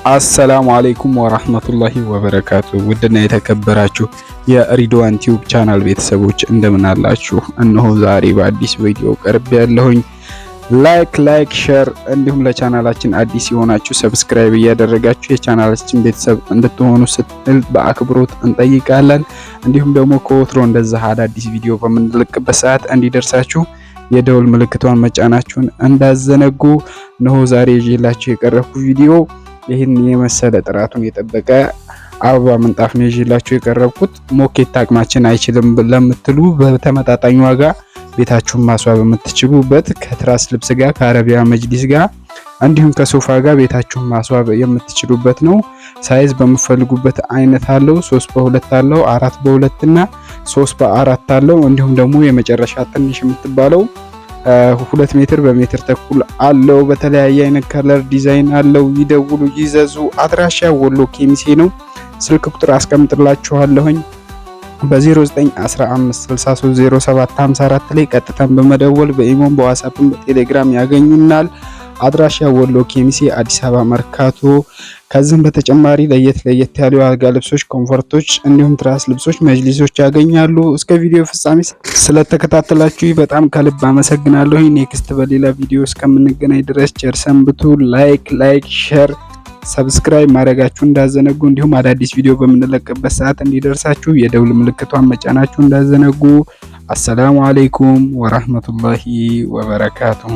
አሰላሙ አለይኩም ወራህመቱላሂ ወበረካቱ። ውድና የተከበራችሁ የሪድዋን ቲዩብ ቻናል ቤተሰቦች እንደምን አላችሁ? እነሆ ዛሬ በአዲስ ቪዲዮ ቀርብ ያለሁኝ። ላይክ ሼር እንዲሁም ለቻናላችን አዲስ የሆናችሁ ሰብስክራይብ እያደረጋችሁ የቻናላችን ቤተሰብ እንድትሆኑ ስትል በአክብሮት እንጠይቃለን። እንዲሁም ደግሞ ከወትሮ እንደዛ አዳዲስ ቪዲዮ በምንለቅበት ሰዓት እንዲደርሳችሁ የደውል ምልክቷን መጫናችሁን እንዳዘነጉ። እነሆ ዛሬ ይዤላችሁ የቀረብኩ ቪዲዮ ይህን የመሰለ ጥራቱን የጠበቀ አበባ ምንጣፍ ነው ይዤላችሁ የቀረብኩት። ሞኬት አቅማችን አይችልም ለምትሉ በተመጣጣኝ ዋጋ ቤታችሁን ማስዋብ የምትችሉበት ከትራስ ልብስ ጋር ከአረቢያ መጅሊስ ጋር እንዲሁም ከሶፋ ጋር ቤታችሁን ማስዋብ የምትችሉበት ነው። ሳይዝ በምትፈልጉበት አይነት አለው። 3 በ2 አለው፣ 4 በ2 እና 3 በ4 አለው። እንዲሁም ደግሞ የመጨረሻ ትንሽ የምትባለው 2 ሜትር በሜትር ተኩል አለው። በተለያየ አይነት ከለር ዲዛይን አለው። ይደውሉ፣ ይዘዙ። አድራሻ ወሎ ኬሚሴ ነው። ስልክ ቁጥር አስቀምጥላችኋለሁኝ በ0915630754 ላይ ቀጥታን በመደወል በኢሞን በዋትስአፕም በቴሌግራም ያገኙናል። አድራሻ ወሎ ኬሚሴ አዲስ አበባ መርካቶ። ከዚህም በተጨማሪ ለየት ያሉ የአልጋ ልብሶች፣ ኮምፎርቶች እንዲሁም ትራስ ልብሶች፣ መጅሊሶች ያገኛሉ። እስከ ቪዲዮ ፍጻሜ ስለተከታተላችሁ በጣም ከልብ አመሰግናለሁ። ኔክስት በሌላ ቪዲዮ እስከምንገናኝ ድረስ ቸር ሰንብቱ። ላይክ ሼር ሰብስክራይብ ማድረጋችሁ እንዳዘነጉ፣ እንዲሁም አዳዲስ ቪዲዮ በምንለቅበት ሰዓት እንዲደርሳችሁ የደውል ምልክቷን መጫናችሁ እንዳዘነጉ። አሰላሙ አለይኩም ወራህመቱላሂ ወበረካቱሁ።